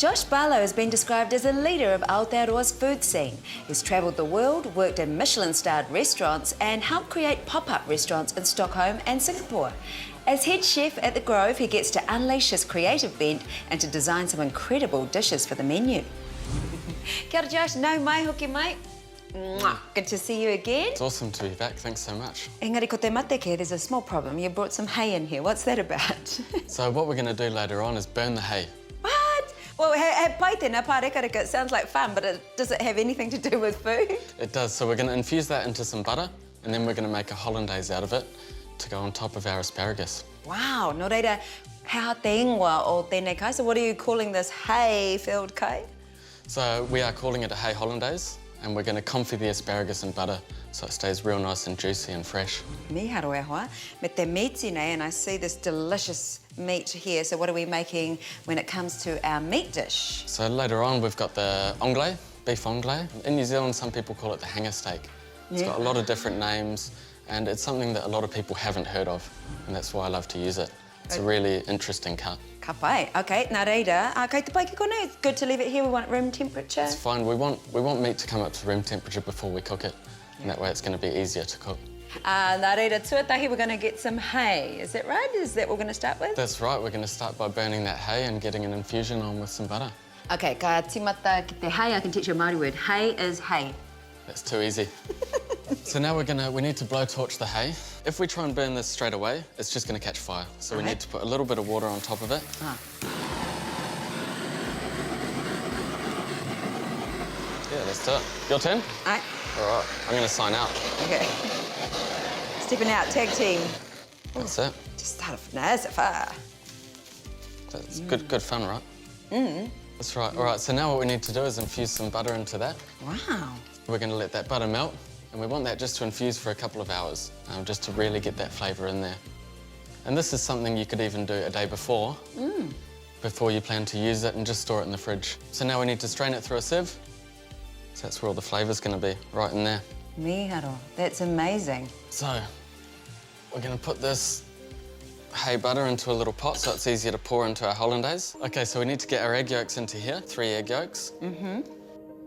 Josh Barlow has been described as a leader of Aotearoa's food scene. He's travelled the world, worked in Michelin-starred restaurants and helped create pop-up restaurants in Stockholm and Singapore. As head chef at the Grove, he gets to unleash his creative bent and to design some incredible dishes for the menu. Kia ora, Josh, nau mai hoki mai. Mwah. Good to see you again. It's awesome to be back, thanks so much. Engari ko te mate ke, there's a small problem. You brought some hay in here. What's that about? So what we're going to do later on is burn the hay. What? Well, he pai tēnā pārekareka, it sounds like fun, but does it have anything to do with food? It does, so we're going to infuse that into some butter and then we're going to make a hollandaise out of it to go on top of our asparagus. Wow, no reira, hea te ingoa o tēnei kai. So what are you calling this hay-filled kai? So we are calling it a hay hollandaise and we're going to confit the asparagus in butter so it stays real nice and juicy and fresh. Miharo e hoa, me te meati nei, and I see this delicious meat here. So what are we making when it comes to our meat dish? So later on we've got the onglet, beef onglet. In New Zealand some people call it the hanger steak. It's got a lot of different names and it's something that a lot of people haven't heard of and that's why I love to use it. It's a really interesting cut. Ka pai. OK, nā reira. Kei te pai ki konei, it's good to leave it here. We want it room temperature. It's fine. We want meat to come up to room temperature before we cook it. And that way it's going to be easier to cook. Nā reira, tuatahi, we're going to get some hay. Is that right? Is that what we're going to start with? That's right. We're going to start by burning that hay and getting an infusion on with some butter. OK, ka timata ki te hay. I can teach you a Māori word. Hay is hay. That's too easy. So now we need to blowtorch the hay. If we try and burn this straight away, it's just going to catch fire. So we need to put a little bit of water on top of it. Yeah, let's do it. Your turn? Aye. All right, I'm going to sign out. OK. Stepping out, tag team. That's it. Just start off nice and far. That's good fun, right? That's right. All right, so now what we need to do is infuse some butter into that. Wow. We're going to let that butter melt, and we want that just to infuse for a couple of hours, just to really get that flavour in there. And this is something you could even do a day before you plan to use it, and just store it in the fridge. So now we need to strain it through a sieve. So that's where all the flavour's going to be, right in there. Miharo, that's amazing. So we're going to put this hay butter into a little pot so it's easier to pour into our hollandaise. OK, so we need to get our egg yolks into here, 3 egg yolks.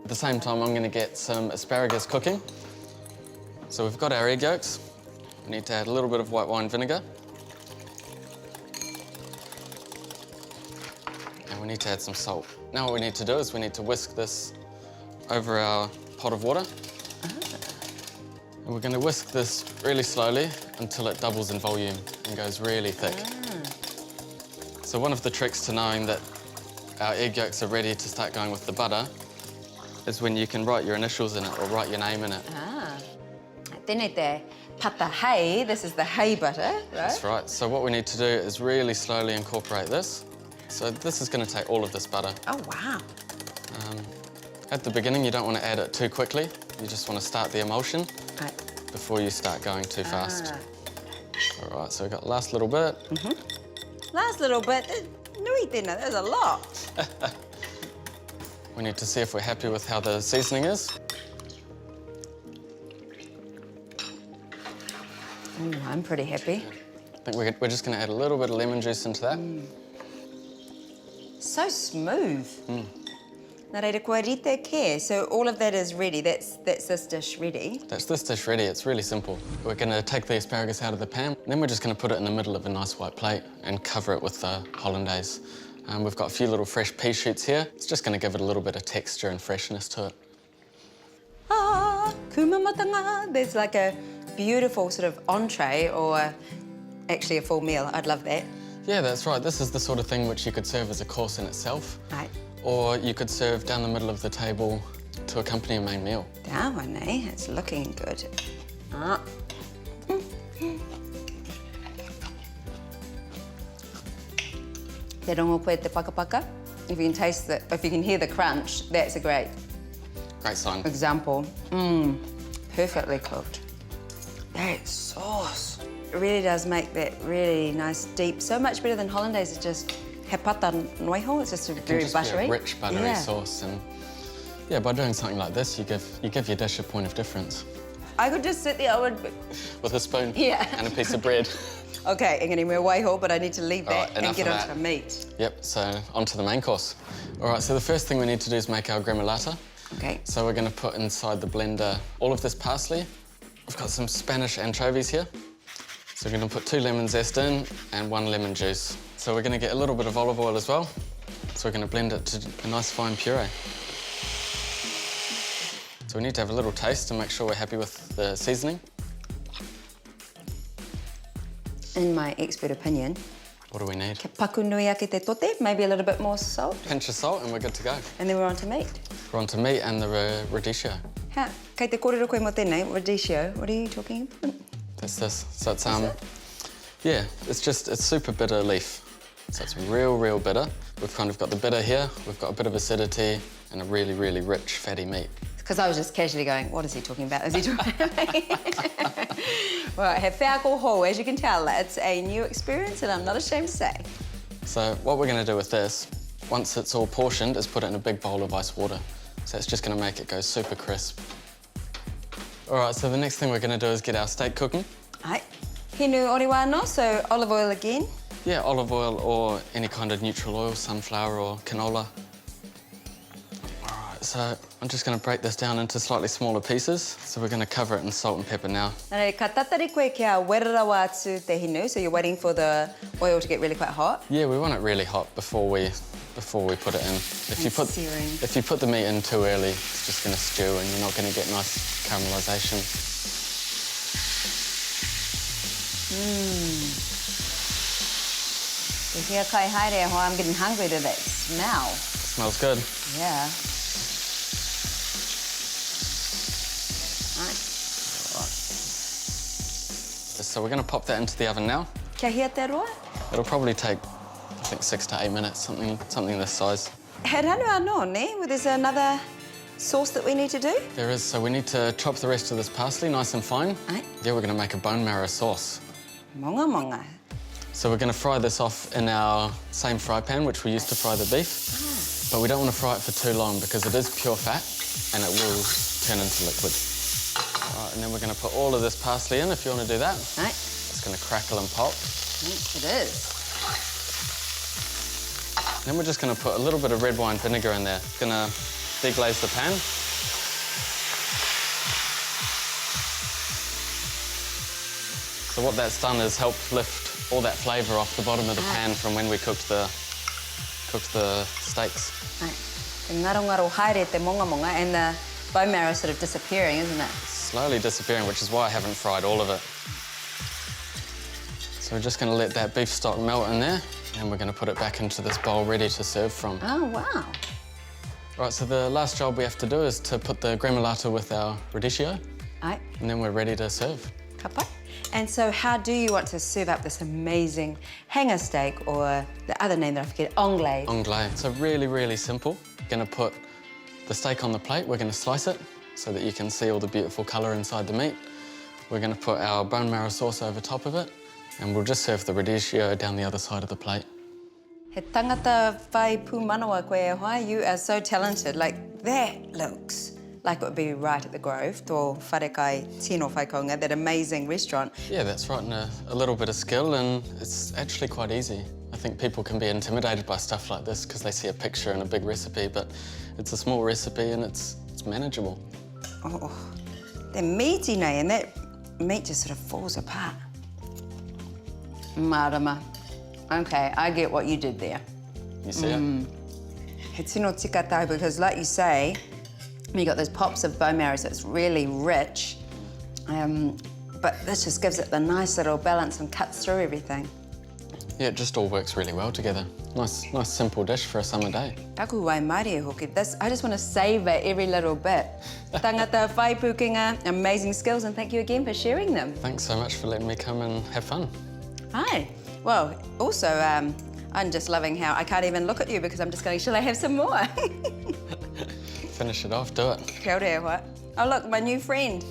At the same time, I'm going to get some asparagus cooking. So we've got our egg yolks. We need to add a little bit of white wine vinegar. And we need to add some salt. Now what we need to do is we need to whisk this over our pot of water. And we're going to whisk this really slowly until it doubles in volume and goes really thick. So one of the tricks to knowing that our egg yolks are ready to start going with the butter is when you can write your initials in it or write your name in it. Tēnei te pata hay, this is the hay butter, right? That's right. So what we need to do is really slowly incorporate this. So this is going to take all of this butter. Oh, wow. At the beginning, you don't want to add it too quickly. You just want to start the emulsion before you start going too fast. All right, so we've got the last little bit. Last little bit. Nui tēnā, there's a lot. We need to see if we're happy with how the seasoning is. I'm pretty happy. I think we're just going to add a little bit of lemon juice into that. So smooth. Nā reira, kua rite ke. So all of that is ready. That's this dish ready. That's this dish ready. It's really simple. We're going to take the asparagus out of the pan, and then we're just going to put it in the middle of a nice white plate and cover it with the hollandaise. We've got a few little fresh pea shoots here. It's just going to give it a little bit of texture and freshness to it. Kumamatanga. There's like a beautiful sort of entree or actually a full meal. I'd love that. Yeah, that's right. This is the sort of thing which you could serve as a course in itself. Right. Or you could serve down the middle of the table to accompany a main meal. That one, eh? It's looking good. Te rongope te pakapaka. If you can taste it, if you can hear the crunch, that's a great sign. Example. Perfectly cooked. That sauce. It really does make that really nice, deep, so much better than hollandaise. It's just he pata noiho. It's just a very buttery. A rich, buttery sauce. And yeah, by doing something like this, you give your dish a point of difference. I could just sit there, with a spoon Yeah. and a piece of bread. Okay, engari me waiho, but I need to leave that Alright, and get enough onto of the meat. Yep, so onto the main course. All right, so the first thing we need to do is make our gremolata. Okay. So we're going to put inside the blender all of this parsley. We've got some Spanish anchovies here. So we're going to put 2 lemon zest in and 1 lemon juice. So we're going to get a little bit of olive oil as well. So we're going to blend it to a nice fine puree. So we need to have a little taste to make sure we're happy with the seasoning. In my expert opinion, What do we need? ke paku nui ake te tote, maybe a little bit more salt, Pinch of salt and we're good to go. and then we're on to meat. We're on to meat and the radicchio. Ha, kei te kōrero koe mo tēnei, radicchio, what are you talking about? That's this. So it's yeah, it's super bitter leaf. So it's real bitter. We've kind of got the bitter here, we've got a bit of acidity and a really rich fatty meat. Because I was just casually going, what is he talking about? Is he talking about me? Well, he whea ho, as you can tell, it's a new experience and I'm not ashamed to say. So what we're going to do with this, once it's all portioned, is put it in a big bowl of ice water. So it's just going to make it go super crisp. All right, so the next thing we're going to do is get our steak cooking. Ai, hinu oriwa no, so olive oil again. Yeah, olive oil or any kind of neutral oil, sunflower or canola. All right, so I'm just going to break this down into slightly smaller pieces. So we're going to cover it in salt and pepper now. Nā ka tatari koe kia wererawa atu te hinu, so you're waiting for the oil to get really quite hot. Yeah, we want it really hot before we put it in. If you put the meat in too early, it's just going to stew and you're not going to get nice caramelisation. Here kai haere, I'm getting hungry to that smell. Smells good. Yeah. So we're going to pop that into the oven now. Kia hia te roa? It'll probably take, I think, 6 to 8 minutes, something this size. He ranu anō, ne? Well, there's another sauce that we need to do? There is, so we need to chop the rest of this parsley nice and fine. Aye. Yeah, we're going to make a bone marrow sauce. Monga. So we're going to fry this off in our same fry pan, which we used to fry the beef. But we don't want to fry it for too long because it is pure fat and it will turn into liquid. All right, and then we're going to put all of this parsley in if you want to do that. Aye. It's going to crackle and pop. It is. Then we're just going to put a little bit of red wine vinegar in there. Going to deglaze the pan. So what that's done is helped lift all that flavour off the bottom of the pan from when we cooked the steaks. Aye. Ngaro haere te monga, and the bone marrow sort of disappearing, isn't it? Slowly disappearing, which is why I haven't fried all of it. So we're just going to let that beef stock melt in there, and we're going to put it back into this bowl ready to serve from. Oh, wow. Right, so the last job we have to do is to put the gremolata with our radicchio, Aye. and then we're ready to serve. Kapai. And so how do you want to serve up this amazing hanger steak, or the other name that I forget, onglet? Onglet. So really simple. We're going to put the steak on the plate, we're going to slice it so that you can see all the beautiful colour inside the meat. We're going to put our bone marrow sauce over top of it, and we'll just serve the radicchio down the other side of the plate. He tangata whai pū manawa koe e hoa, you are so talented. Like, that looks like it would be right at the Grove, tō wharekai tino whaikaunga, that amazing restaurant. Yeah, that's right, and a little bit of skill, and it's actually quite easy. I think people can be intimidated by stuff like this because they see a picture and a big recipe, but it's a small recipe and it's manageable. Oh, they're meaty, nei, and that meat just sort of falls apart. Marama. Okay, I get what you did there. You see it? He tino tika tau, because like you say, you got those pops of bone marrow, so it's really rich. But this just gives it the nice little balance and cuts through everything. Yeah, it just all works really well together. Nice simple dish for a summer day. Taku wai maari e hoki. I just want to savour every little bit. Tangata whai pukinga, amazing skills, and thank you again for sharing them. Thanks so much for letting me come and have fun. Hi. Well, also, I'm just loving how I can't even look at you because I'm just going, shall I have some more? Finish it off, do it. Kia ora e hoa. Oh, look, my new friend.